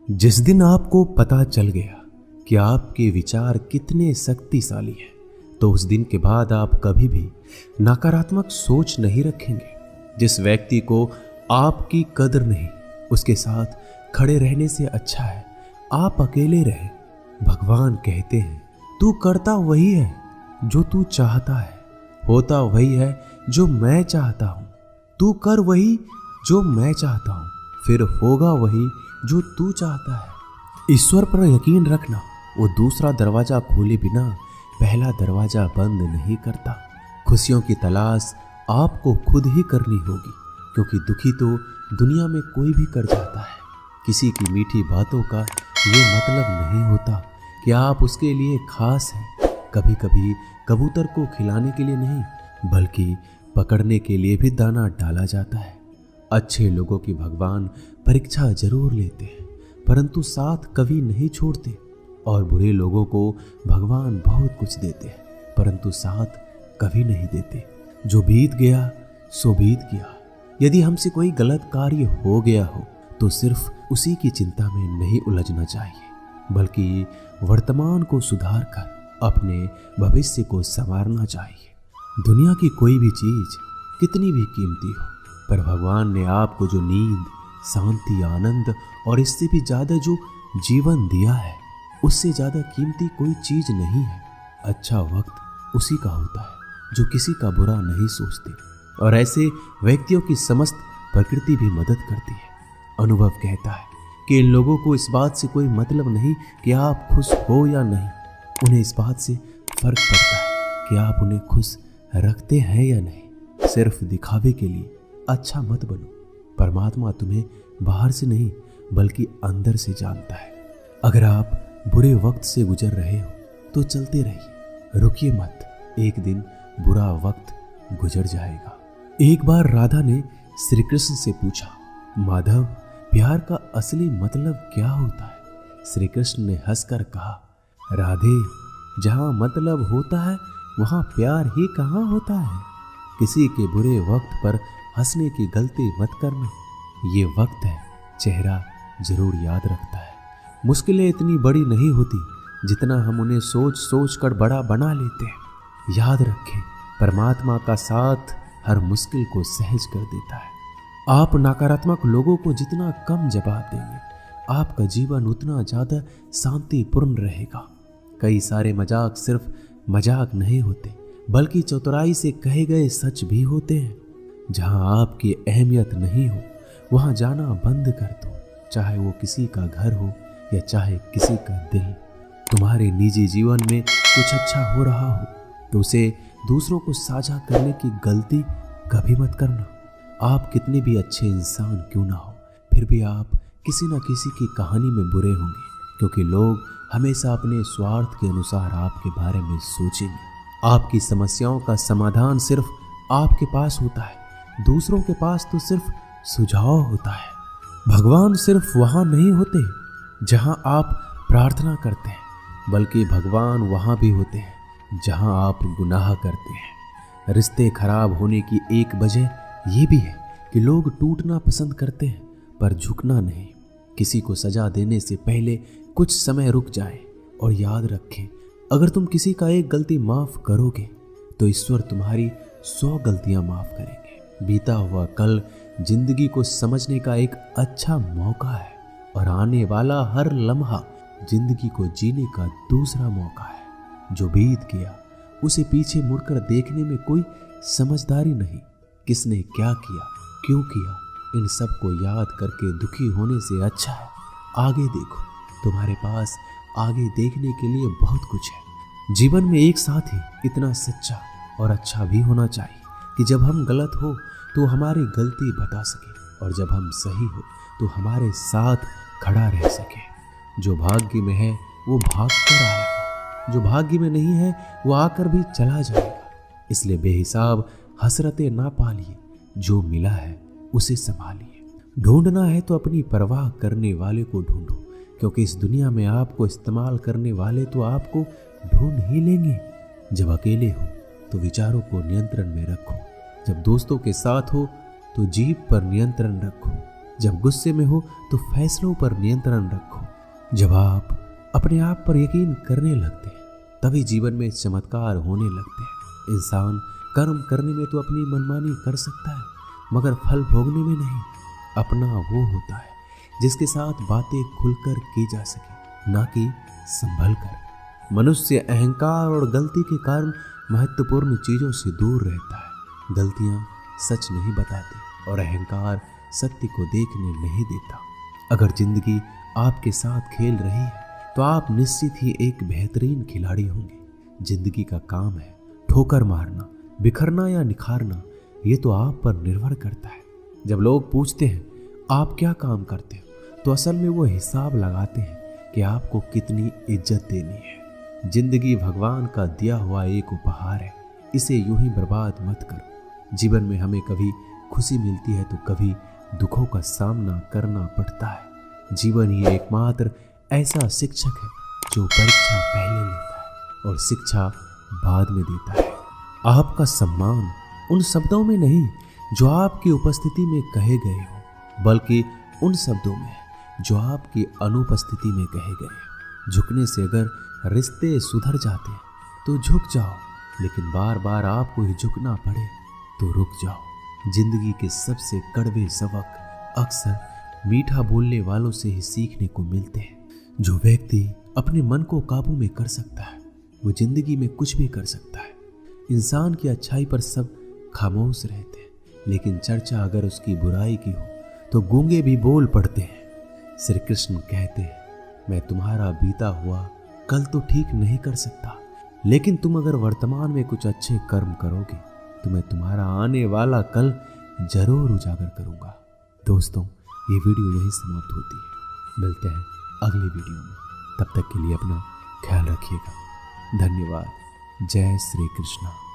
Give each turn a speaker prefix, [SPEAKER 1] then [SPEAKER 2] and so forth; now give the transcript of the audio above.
[SPEAKER 1] जिस दिन आपको पता चल गया कि आपके विचार कितने शक्तिशाली हैं, तो उस दिन के बाद आप कभी भी नकारात्मक सोच नहीं रखेंगे। जिस व्यक्ति को आपकी कदर नहीं, उसके साथ खड़े रहने से अच्छा है आप अकेले रहें। भगवान कहते हैं, तू करता वही है जो तू चाहता है, होता वही है जो मैं चाहता हूं। तू कर वही जो मैं चाहता हूं, फिर होगा वही जो तू चाहता है। ईश्वर पर यकीन रखना, वो दूसरा दरवाजा खोले बिना पहला दरवाजा बंद नहीं करता। खुशियों की तलाश आपको खुद ही करनी होगी, क्योंकि दुखी तो दुनिया में कोई भी कर जाता है। किसी की मीठी बातों का ये मतलब नहीं होता कि आप उसके लिए खास हैं। कभी कभी कबूतर को खिलाने के लिए नहीं, बल्कि पकड़ने के लिए भी दाना डाला जाता है। अच्छे लोगों की भगवान परीक्षा जरूर लेते हैं, परंतु साथ कभी नहीं छोड़ते। और बुरे लोगों को भगवान बहुत कुछ देते हैं, परंतु साथ कभी नहीं देते। जो बीत गया सो बीत गया। यदि हमसे कोई गलत कार्य हो गया हो तो सिर्फ उसी की चिंता में नहीं उलझना चाहिए, बल्कि वर्तमान को सुधार कर अपने भविष्य को संवारना चाहिए। दुनिया की कोई भी चीज कितनी भी कीमती हो, पर भगवान ने आपको जो नींद, शांति, आनंद और इससे भी ज्यादा जो जीवन दिया है, उससे ज्यादा कीमती कोई चीज नहीं है। अच्छा वक्त उसी का होता है जो किसी का बुरा नहीं सोचते, और ऐसे व्यक्तियों की समस्त प्रकृति भी मदद करती है। अनुभव कहता है कि इन लोगों को इस बात से कोई मतलब नहीं कि आप खुश हो या नहीं, उन्हें इस बात से फर्क पड़ता है कि आप उन्हें खुश रखते हैं या नहीं। सिर्फ दिखावे के लिए अच्छा मत बनो। परमात्मा तुम्हें बाहर से नहीं बल्कि अंदर से जानता है। अगर आप बुरे वक्त से गुजर रहे हो तो चलते रहिए, रुकिए मत। एक दिन बुरा वक्त गुजर जाएगा। एक बार राधा ने श्री कृष्ण से पूछा, माधव, प्यार का असली मतलब क्या होता है? श्री कृष्ण ने हंसकर कहा, राधे, जहां मतलब होता है वहां प्यार ही कहां होता है। किसी के बुरे वक्त पर हंसने की गलती मत करना। ये वक्त है, चेहरा जरूर याद रखता है। मुश्किलें इतनी बड़ी नहीं होती जितना हम उन्हें सोच सोच कर बड़ा बना लेते हैं। याद रखें, परमात्मा का साथ हर मुश्किल को सहज कर देता है। आप नकारात्मक लोगों को जितना कम जवाब देंगे, आपका जीवन उतना ज्यादा शांतिपूर्ण रहेगा। कई सारे मजाक सिर्फ मजाक नहीं होते, बल्कि चतुराई से कहे गए सच भी होते हैं। जहां आपकी अहमियत नहीं हो वहां जाना बंद कर दो, चाहे वो किसी का घर हो या चाहे किसी का दिल। तुम्हारे निजी जीवन में कुछ अच्छा हो रहा हो तो उसे दूसरों को साझा करने की गलती कभी मत करना। आप कितने भी अच्छे इंसान क्यों ना हो, फिर भी आप किसी न किसी की कहानी में बुरे होंगे, क्योंकि लोग हमेशा अपने स्वार्थ के अनुसार आपके बारे में सोचेंगे। आपकी समस्याओं का समाधान सिर्फ आपके पास होता है, दूसरों के पास तो सिर्फ सुझाव होता है। भगवान सिर्फ वहां नहीं होते जहां आप प्रार्थना करते हैं, बल्कि भगवान वहां भी होते हैं जहां आप गुनाह करते हैं। रिश्ते खराब होने की एक वजह यह भी है कि लोग टूटना पसंद करते हैं पर झुकना नहीं। किसी को सजा देने से पहले कुछ समय रुक जाए और याद रखें, अगर तुम किसी का एक गलती माफ करोगे तो ईश्वर तुम्हारी 100 गलतियां माफ करेंगे। बीता हुआ कल जिंदगी को समझने का एक अच्छा मौका है, और आने वाला हर लम्हा जिंदगी को जीने का दूसरा मौका है। जो बीत गया उसे पीछे मुड़कर देखने में कोई समझदारी नहीं। किसने क्या किया, क्यों किया, इन सब को याद करके दुखी होने से अच्छा है आगे देखो। तुम्हारे पास आगे देखने के लिए बहुत कुछ है। जीवन में एक साथ ही इतना सच्चा और अच्छा भी होना चाहिए कि जब हम गलत हो तो हमारी गलती बता सके, और जब हम सही हो तो हमारे साथ खड़ा रह सके। जो भाग्य में है वो भाग कर आएगा, जो भाग्य में नहीं है वो आकर भी चला जाएगा। इसलिए बेहिसाब हसरतें ना पालिए, जो मिला है उसे संभालिए। ढूंढना है तो अपनी परवाह करने वाले को ढूंढो, क्योंकि इस दुनिया में आपको इस्तेमाल करने वाले तो आपको ढूंढ ही लेंगे। जब अकेले हो तो विचारों को नियंत्रण में रखो, जब दोस्तों के साथ हो तो जीभ पर नियंत्रण रखो, जब गुस्से में हो तो फैसलों पर नियंत्रण रखो। जब आप अपने आप पर यकीन करने लगते हैं तभी जीवन में चमत्कार होने लगते हैं। इंसान कर्म करने में तो अपनी मनमानी कर सकता है, मगर फल भोगने में नहीं। अपना वो होता है जिसके साथ बातें खुलकर की जा सके, ना कि संभल कर। मनुष्य अहंकार और गलती के कारण महत्वपूर्ण चीजों से दूर रहता है। गलतियां सच नहीं बताती और अहंकार सत्य को देखने नहीं देता। अगर जिंदगी आपके साथ खेल रही है तो आप निश्चित ही एक बेहतरीन खिलाड़ी होंगे। जिंदगी का काम है ठोकर मारना, बिखरना या निखारना, ये तो आप पर निर्भर करता है। जब लोग पूछते हैं आप क्या काम करते हो, तो असल में वो हिसाब लगाते हैं कि आपको कितनी इज्जत देनी है। जिंदगी भगवान का दिया हुआ एक उपहार है, इसे यूं ही बर्बाद मत करो। जीवन में हमें कभी खुशी मिलती है तो कभी दुखों का सामना करना पड़ता है। जीवन ही एकमात्र ऐसा शिक्षक है जो परीक्षा पहले लेता है और शिक्षा बाद में देता है। आपका सम्मान उन शब्दों में नहीं जो आपकी उपस्थिति में कहे गए हो, बल्कि उन शब्दों में जो आपकी अनुपस्थिति में कहे गए। झुकने से अगर रिश्ते सुधर जाते हैं तो झुक जाओ, लेकिन बार बार आपको ही झुकना पड़े तो रुक जाओ। जिंदगी के सबसे कड़वे सबक अक्सर मीठा बोलने वालों से ही सीखने को मिलते हैं। जो व्यक्ति अपने मन को काबू में कर सकता है वो जिंदगी में कुछ भी कर सकता है। इंसान की अच्छाई पर सब खामोश रहते हैं, लेकिन चर्चा अगर उसकी बुराई की हो तो गूंगे भी बोल पड़ते हैं। श्री कृष्ण कहते हैं मैं तुम्हारा बीता हुआ कल तो ठीक नहीं कर सकता, लेकिन तुम अगर वर्तमान में कुछ अच्छे कर्म करोगे तो मैं तुम्हारा आने वाला कल जरूर उजागर करूंगा। दोस्तों, ये वीडियो यहीं समाप्त होती है। मिलते हैं अगली वीडियो में। तब तक के लिए अपना ख्याल रखिएगा। धन्यवाद। जय श्री कृष्ण।